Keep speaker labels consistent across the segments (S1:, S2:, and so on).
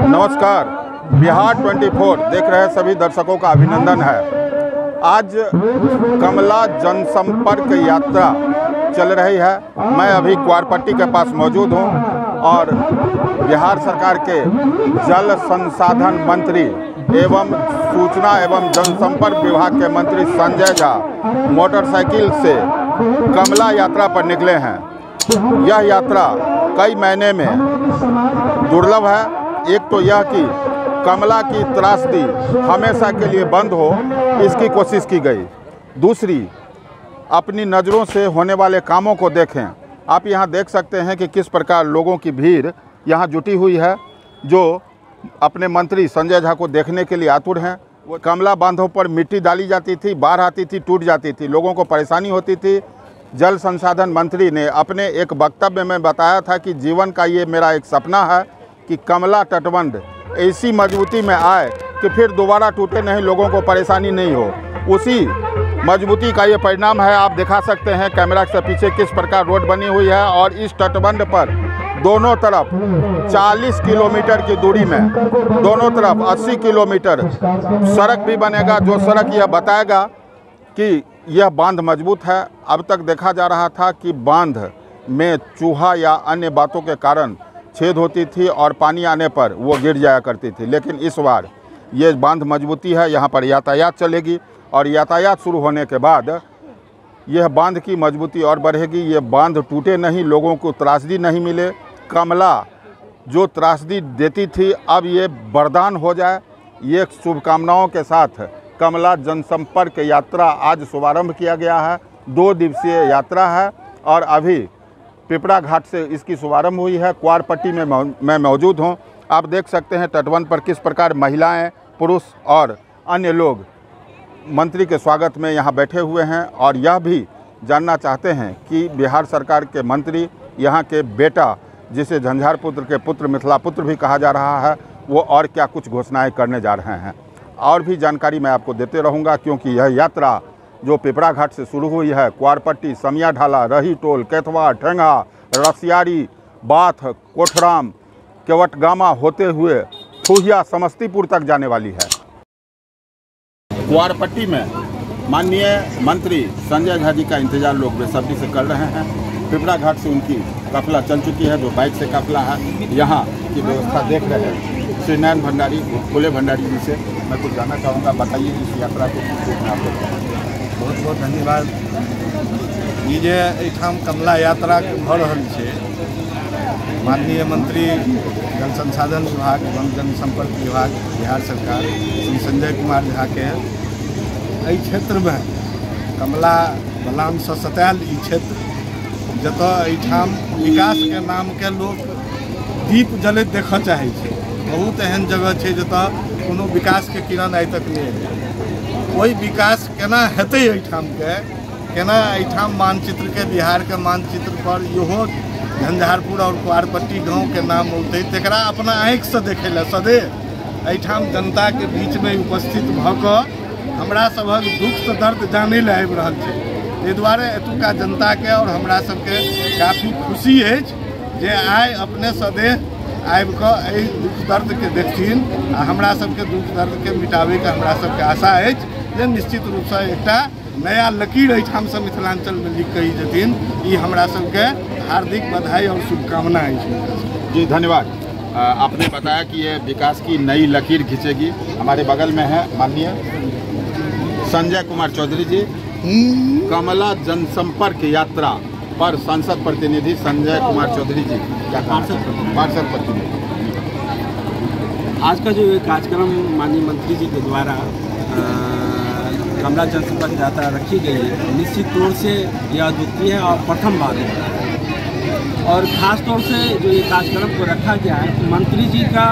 S1: नमस्कार, बिहार 24 देख रहे सभी दर्शकों का अभिनंदन है। आज कमला जनसंपर्क यात्रा चल रही है। मैं अभी क्वारपट्टी के पास मौजूद हूं और बिहार सरकार के जल संसाधन मंत्री एवं सूचना एवं जनसंपर्क विभाग के मंत्री संजय झा मोटरसाइकिल से कमला यात्रा पर निकले हैं। यह यात्रा कई महीने में दुर्लभ है। एक तो यह कि कमला की त्रासदी हमेशा के लिए बंद हो, इसकी कोशिश की गई। दूसरी, अपनी नज़रों से होने वाले कामों को देखें। आप यहाँ देख सकते हैं कि किस प्रकार लोगों की भीड़ यहाँ जुटी हुई है, जो अपने मंत्री संजय झा को देखने के लिए आतुर हैं। वो कमला बांधों पर मिट्टी डाली जाती थी, बाढ़ आती थी, टूट जाती थी, लोगों को परेशानी होती थी। जल संसाधन मंत्री ने अपने एक वक्तव्य में बताया था कि जीवन का ये मेरा एक सपना है कि कमला तटबंध ऐसी मजबूती में आए कि फिर दोबारा टूटे नहीं, लोगों को परेशानी नहीं हो। उसी मजबूती का ये परिणाम है। आप दिखा सकते हैं कैमरा से पीछे किस प्रकार रोड बनी हुई है और इस तटबंध पर दोनों तरफ 40 किलोमीटर की दूरी में दोनों तरफ 80 किलोमीटर सड़क भी बनेगा, जो सड़क यह बताएगा कि यह बांध मजबूत है। अब तक देखा जा रहा था कि बांध में चूहा या अन्य बातों के कारण छेद होती थी और पानी आने पर वो गिर जाया करती थी, लेकिन इस बार ये बांध मजबूती है। यहाँ पर यातायात चलेगी और यातायात शुरू होने के बाद यह बांध की मजबूती और बढ़ेगी। ये बांध टूटे नहीं, लोगों को त्रासदी नहीं मिले। कमला जो त्रासदी देती थी अब ये वरदान हो जाए, ये शुभकामनाओं के साथ कमला जनसंपर्क यात्रा आज शुभारंभ किया गया है। 2 दिवसीय यात्रा है और अभी पिपरा घाट से इसकी शुभारंभ हुई है। क्वारपट्टी में मैं मौजूद हूं। आप देख सकते हैं तटबंध पर किस प्रकार महिलाएं, पुरुष और अन्य लोग मंत्री के स्वागत में यहां बैठे हुए हैं और यह भी जानना चाहते हैं कि बिहार सरकार के मंत्री यहां के बेटा, जिसे झंझारपुत्र के पुत्र मिथिला पुत्र भी कहा जा रहा है, वो और क्या कुछ घोषणाएँ करने जा रहे हैं। और भी जानकारी मैं आपको देते रहूँगा, क्योंकि यह यात्रा जो पिपरा घाट से शुरू हुई है, क्वारपट्टी, समिया ढाला, रही टोल, केथवा, ठेंगा, रसियारी, बाथ, कोठराम, केवटगामा होते हुए फुहिया, समस्तीपुर तक जाने वाली है। क्वारपट्टी में माननीय मंत्री संजय झा जी का इंतजार लोग बेसब्री से कर रहे हैं। पिपरा घाट से उनकी काफिला चल चुकी है, जो बाइक से काफिला है। यहाँ की व्यवस्था देख रहे हैं श्री नयन भंडारी, फुले भंडारी जी से मैं कुछ जानना चाहूँगा। बताइए इस यात्रा को किस रूप में आप देखते हैं?
S2: बहुत बहुत धन्यवाद। ये जे एठाम कमला यात्रा भऽ रहल छै, माननीय मंत्री जल संसाधन विभाग एवं जनसंपर्क विभाग बिहार सरकार श्री संजय कुमार झा के एहि क्षेत्र में कमला बलान से सतायल ई क्षेत्र, जतऽ एठाम विकास के नाम के लोग दीप जलैत देखऽ चाहै छै। बहुत एहन जगह छै जतऽ कोनो विकास के किरण आइ तक नहीं है। वही विकास केना हेतै एहिठाम के, केना एहिठाम मानचित्र के, बिहार के मानचित्र पर इहो झंझारपुर और क्वारपट्टी गाँव के नाम औतै, तकरा अपना आँखि से देखे ला सदैव एहिठाम जनता के बीच में उपस्थित भऽ कऽ हमरा सभक दुख से दर्द जानै ला आबि रहल छै। ताहि दुआरे एतुका जनता के और हमरा सबके काफी खुशी अछि जे आइ अपने सदैव आबि कऽ एहि दुख दर्द के देखथिन आ हमरा सबके दुख दर्द के मिटाबे के हमरा सबके आशा अछि जे निश्चित रूप से एकटा नया लकीर एहिठाम से मिथिलांचल में लिख कऽ जेथिन। ई हमरा सबके हार्दिक बधाई और शुभकामना अछि।
S1: जी धन्यवाद। आपने बताया कि ये विकास की नई लकीर खींचेगी। हमारे बगल में है माननीय संजय कुमार चौधरी जी। कमला जनसंपर्क यात्रा पर सांसद प्रतिनिधि संजय कुमार चौधरी जी, क्या पार्षद प्रतिनिधि।
S3: आज का जो ये कार्यक्रम माननीय मंत्री जी के द्वारा कमला जनसंपर्क यात्रा रखी गई है, निश्चित तौर से यह अद्वितीय है और प्रथम बार है। और ख़ास तौर से जो ये कार्यक्रम को रखा गया है, मंत्री जी का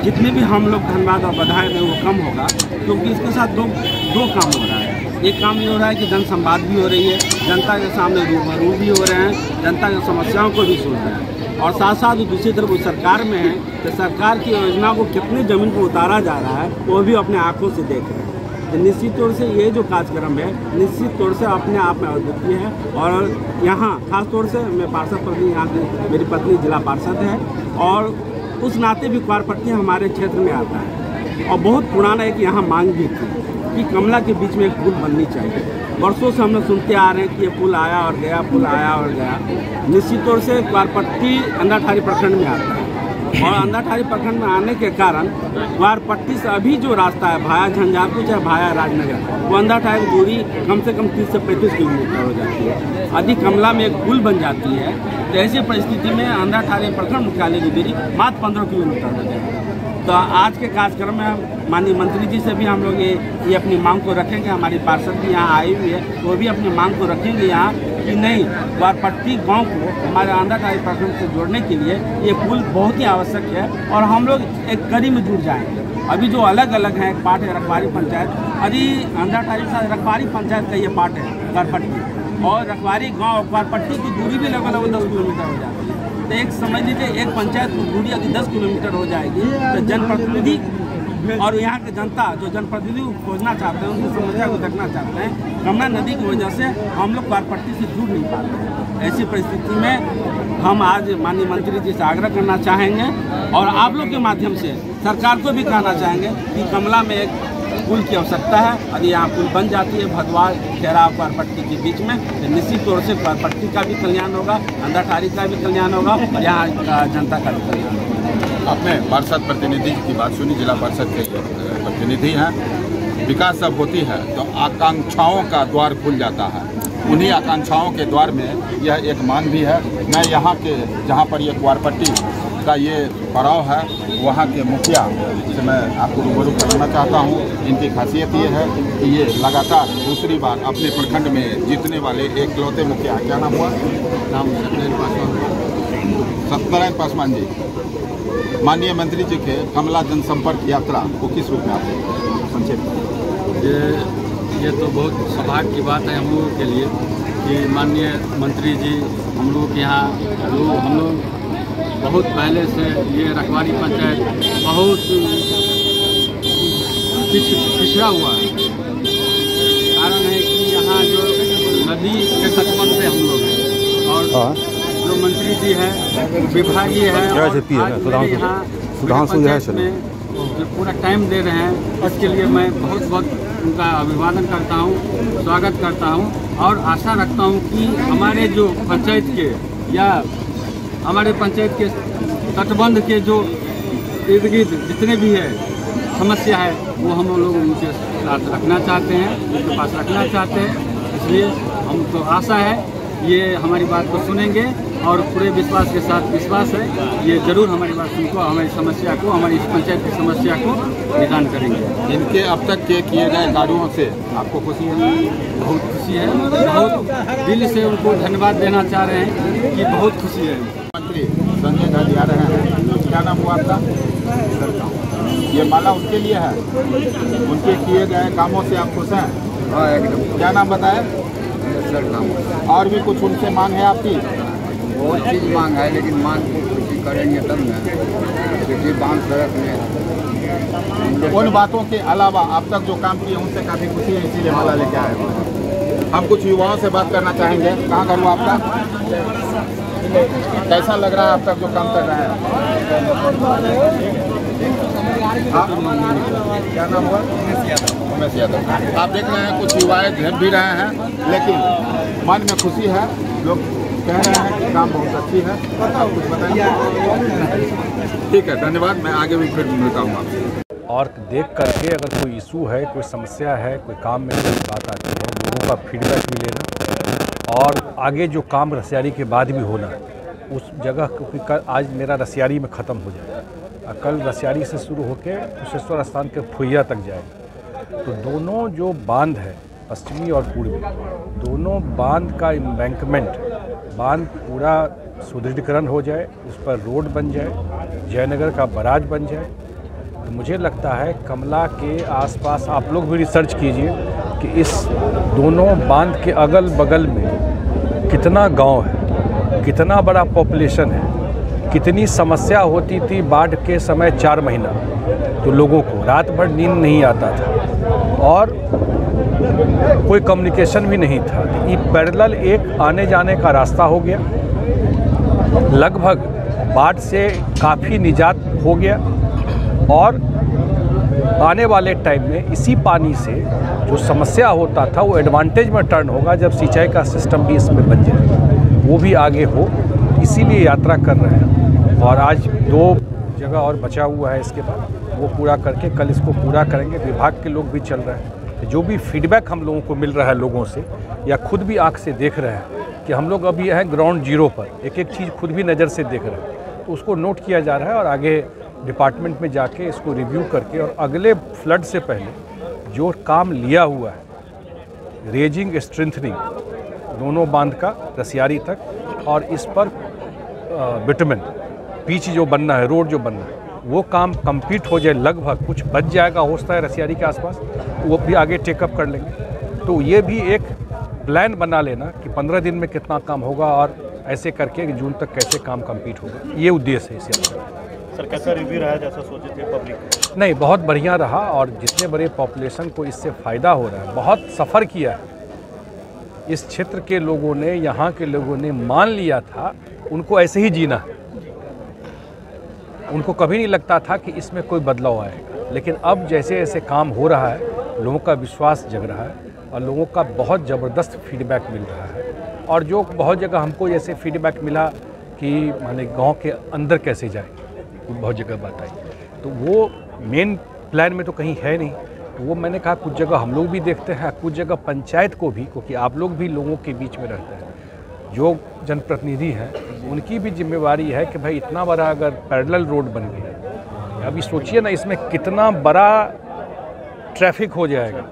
S3: जितने भी हम लोग धन्यवाद और बधाई दें वो कम होगा, क्योंकि इसके साथ दो काम हो रहा है। एक काम ये हो रहा है कि जन संवाद भी हो रही है, जनता के सामने रूबरू भी हो रहे हैं, जनता की समस्याओं को भी सुन रहे हैं, और साथ साथ दूसरी तरफ वो सरकार में है कि सरकार की योजना को कितनी ज़मीन पर उतारा जा रहा है वो भी अपने आँखों से देख रहे हैं। तो निश्चित तौर से ये जो कार्यक्रम है निश्चित तौर से अपने आप में अद्वितीय है। और यहाँ खास तौर से मैं पार्षद प्रतिनिधि, यहाँ की मेरी पत्नी जिला पार्षद है, और उस नाते भी क्वारपट्टी हमारे क्षेत्र में आता है, और बहुत पुराना एक यहाँ मांग भी थी कि कमला के बीच में एक पुल बननी चाहिए। वर्षों से हम लोग सुनते आ रहे हैं कि ये पुल आया और गया, पुल आया और गया। निश्चित तौर से क्वारपट्टी अंधाठारी प्रखंड में आता है, और अंधाठारी प्रखंड में आने के कारण क्वारपट्टी से अभी जो रास्ता है भाया झंझारपुर चाहे भाया राजनगर, वो अंधाठारी की दूरी कम से कम 30 से 35 किलोमीटर हो जाती है। यदि कमला में एक पुल बन जाती है तो ऐसी परिस्थिति में अंधाठारी प्रखंड मुख्यालय की दूरी मात्र 15 किलोमीटर हो जाएगी। तो आज के कार्यक्रम में माननीय मंत्री जी से भी हम लोग ये अपनी मांग को रखेंगे। हमारी पार्षद भी यहाँ आई हुई है, वो भी अपनी मांग को रखेंगे यहाँ कि नहीं, क्वारपट्टी गांव को हमारे अंधाठारी प्रखंड से जोड़ने के लिए ये पुल बहुत ही आवश्यक है, और हम लोग एक कड़ी में जुड़ जाएंगे। अभी जो अलग अलग है, एक पार्ट है रखवारी पंचायत, अभी अंधाठारी से रखवारी पंचायत का ये पार्ट है क्वारपट्टी, और रखवारी गाँव और क्वारपट्टी की दूरी भी लगभग 10 किलोमीटर हो जाती है। तो एक समझ लीजिए एक पंचायत की दूरी यदि 10 किलोमीटर हो जाएगी तो जनप्रतिनिधि और यहाँ के जनता जो जनप्रतिनिधि को खोजना चाहते हैं, उनकी समस्या को देखना चाहते हैं, कमला नदी की वजह से हम लोग क्वारपट्टी से जुड़ नहीं पाते हैं। ऐसी परिस्थिति में हम आज माननीय मंत्री जी से आग्रह करना चाहेंगे, और आप लोग के माध्यम से सरकार को भी कहना चाहेंगे कि कमला में एक पुल की आवश्यकता है। यदि यहाँ पुल बन जाती है भदवाल खेरा क्वारपट्टी के बीच में, तो निश्चित तौर से क्वारपट्टी का भी कल्याण होगा, अंधाठारी का भी कल्याण होगा, और यहाँ जनता का भी कल्याण होगा।
S1: आपने पार्षद प्रतिनिधि की बात सुनी, जिला पार्षद के प्रतिनिधि हैं। विकास जब होती है तो आकांक्षाओं का द्वार खुल जाता है, उन्हीं आकांक्षाओं के द्वार में यह एक मांग भी है। मैं यहाँ के जहाँ पर ये क्वारपट्टी का ये पड़ाव है, वहाँ के मुखिया से मैं आपको रूबरू कराना चाहता हूँ। इनकी खासियत ये है कि ये लगातार दूसरी बार अपने प्रखंड में जीतने वाले एकलौते मुखिया। क्या नाम हुआ?
S3: नाम
S1: सत्यनारायण पासवान जी। माननीय मंत्री जी के कमला जनसंपर्क यात्रा को किस रूप में आप संक्षेप में?
S4: ये तो बहुत सौभाग्य की बात है हम लोगों के लिए कि माननीय मंत्री जी हम लोग के यहाँ हम लोग बहुत पहले से ये रखवारी पंचायत बहुत पिछड़ा हुआ है। कारण है कि यहाँ जो नदी के तटबंध पे हम लोग हैं, और जो मंत्री जी हैं विभागीय है, सुधांशु में जो पूरा टाइम दे रहे हैं, इसके लिए मैं बहुत बहुत उनका अभिवादन करता हूँ, स्वागत करता हूँ, और आशा रखता हूँ कि हमारे जो पंचायत के या हमारे पंचायत के तटबंध के जो इर्द गिर्द जितने भी है समस्या है वो हम लोग उनके साथ रखना चाहते हैं, उनके पास रखना चाहते हैं। इसलिए हमको आशा है ये हमारी बात को सुनेंगे, और पूरे विश्वास के साथ विश्वास है ये जरूर हमारी बात सुनको, हमारी समस्या को, हमारी इस पंचायत की समस्या को निदान करेंगे।
S1: इनके अब तक के किए गए कार्यों से आपको खुशी है?
S4: बहुत खुशी है, बहुत दिल से उनको धन्यवाद देना चाह रहे हैं कि बहुत खुशी है।
S1: मंत्री संजय गांधी आ रहे हैं, क्या नाम हुआ आपका? ये माला उनके लिए है, उनके किए गए कामों से आप खुश हैं?
S2: हाँ एकदम।
S1: क्या नाम बताएं?
S2: सर नाम
S1: और भी कुछ उनसे मांग है आपकी?
S2: बहुत चीज़ मांग है, लेकिन मांग को खुशी करेंगे तब ना, क्योंकि बांध सड़क में
S1: उन बातों के अलावा अब तक जो काम किए उनसे काफ़ी खुशी है, इसीलिए माला लेके आए हैं। हम कुछ युवाओं से बात करना चाहेंगे। कहाँ घर हुआ आपका? कैसा लग रहा है अब तक जो काम कर रहे हैं? क्या नाम हुआ? उमेश यादव। आप देख रहे हैं कुछ युवाएं घेर भी रहे हैं, लेकिन मन में खुशी है। लोग कह रहे हैं कि काम बहुत अच्छी है, आप कुछ बताइए। ठीक है, धन्यवाद, मैं आगे भी फिर मिलता हूँ आपसे।
S5: और देख करके अगर कोई इशू है, कोई समस्या है, कोई काम में कोई बात आती है, लोगों का फीडबैक भी लेना और आगे जो काम रसियारी के बाद भी होना उस जगह, क्योंकि कल आज मेरा रसियारी में ख़त्म हो जाएगा और कल रसियारी से शुरू होकर कुशेश्वर स्थान के फुइया तक जाएगा। तो दोनों जो बांध है, पश्चिमी और पूर्वी, दोनों बांध का एम्बैंकमेंट, बांध पूरा सुदृढ़ीकरण हो जाए, उस पर रोड बन जाए, जयनगर का बराज बन जाए, तो मुझे लगता है कमला के आसपास आप लोग भी रिसर्च कीजिए कि इस दोनों बांध के अगल बगल में कितना गांव है, कितना बड़ा पॉपुलेशन है, कितनी समस्या होती थी बाढ़ के समय 4 महीना, तो लोगों को रात भर नींद नहीं आता था और कोई कम्युनिकेशन भी नहीं था। तो ये पैरेलल एक आने जाने का रास्ता हो गया, लगभग बाढ़ से काफ़ी निजात हो गया और आने वाले टाइम में इसी पानी से जो समस्या होता था वो एडवांटेज में टर्न होगा जब सिंचाई का सिस्टम भी इसमें बन जाए, वो भी आगे हो, इसीलिए यात्रा कर रहे हैं। और आज 2 जगह और बचा हुआ है, इसके बाद वो पूरा करके कल इसको पूरा करेंगे। विभाग के लोग भी चल रहे हैं, जो भी फीडबैक हम लोगों को मिल रहा है लोगों से या खुद भी आँख से देख रहे हैं कि हम लोग अभी हैं ग्राउंड जीरो पर, एक एक चीज़ खुद भी नज़र से देख रहे हैं, तो उसको नोट किया जा रहा है और आगे डिपार्टमेंट में जाके इसको रिव्यू करके और अगले फ्लड से पहले जो काम लिया हुआ है, रेजिंग स्ट्रेंथनिंग दोनों बांध का रसियारी तक और इस पर बिटुमेन पिच जो बनना है, रोड जो बनना है, वो काम कंप्लीट हो जाए, लगभग कुछ बच जाएगा होता है रसियारी के आसपास, तो वो भी आगे टेकअप कर लेंगे। तो ये भी एक प्लान बना लेना कि 15 दिन में कितना काम होगा और ऐसे करके जून तक कैसे काम कंप्लीट होगा, ये उद्देश्य है इस यात्रा।
S6: सर कैसा रिव्यू रहा जैसा सोचे थे पब्लिक?
S5: नहीं, बहुत बढ़िया रहा और जितने बड़े पॉपुलेशन को इससे फ़ायदा हो रहा है, बहुत सफ़र किया है इस क्षेत्र के लोगों ने, यहाँ के लोगों ने मान लिया था उनको ऐसे ही जीना है, उनको कभी नहीं लगता था कि इसमें कोई बदलाव आएगा, लेकिन अब जैसे जैसे काम हो रहा है लोगों का विश्वास जग रहा है और लोगों का बहुत ज़बरदस्त फीडबैक मिल रहा है। और जो बहुत जगह हमको जैसे फीडबैक मिला कि माने गांव के अंदर कैसे जाए, बहुत जगह बात आई, तो वो मेन प्लान में तो कहीं है नहीं, तो वो मैंने कहा कुछ जगह हम लोग भी देखते हैं, कुछ जगह पंचायत को भी, क्योंकि आप लोग भी लोगों के बीच में रहते हैं, जो जनप्रतिनिधि हैं उनकी भी जिम्मेवारी है कि भाई इतना बड़ा अगर पैरेलल रोड बन गया, अभी सोचिए ना इसमें कितना बड़ा ट्रैफिक हो जाएगा।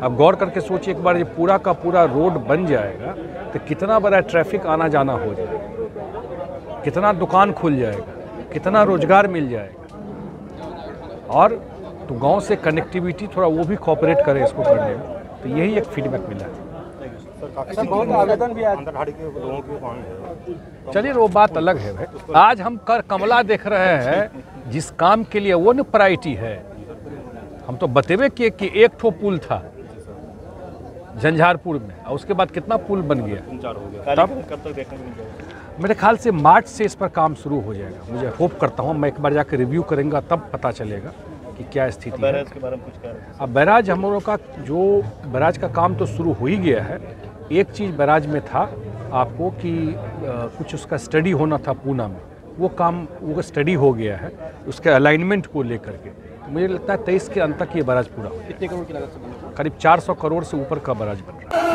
S5: अब गौर करके सोचिए एक बार, ये पूरा का पूरा रोड बन जाएगा तो कितना बड़ा ट्रैफिक आना जाना हो जाएगा, कितना दुकान खुल जाएगा, कितना रोजगार मिल जाएगा, और तो गांव से कनेक्टिविटी थोड़ा वो भी कोऑपरेट करे इसको करने में, तो यही एक फीडबैक मिला है।
S6: बहुत आवेदन भी अंतरहाड़ी के लोगों के,
S5: चलिए वो बात अलग है भाई। आज हम कमला देख रहे हैं, जिस काम के लिए वो न प्रायोरिटी है, हम तो बतेबे किए कि एक ठो पुल था झंझारपुर में और उसके बाद कितना पुल बन गया,
S6: तब कब तक देखने को मिल जाएगा?
S5: मेरे ख्याल से मार्च से इस पर काम शुरू हो जाएगा, मुझे होप करता हूँ। मैं एक बार जाकर रिव्यू करेंगे तब पता चलेगा कि क्या स्थिति है।
S6: बैराज के बारे में कुछ कह रहे थे?
S5: अब बैराज हम लोगों का जो बैराज का काम तो शुरू हो ही गया है। एक चीज़ बैराज में था आपको कि कुछ उसका स्टडी होना था पूना में, वो काम वो स्टडी हो गया है, उसके अलाइनमेंट को लेकर के। तो मुझे लगता है 23 के अंत तक ये बैराज पूरा हो।
S3: कितने करोड़ की लागत से बना?
S5: करीब 400 करोड़ से ऊपर का बैराज बन रहा है।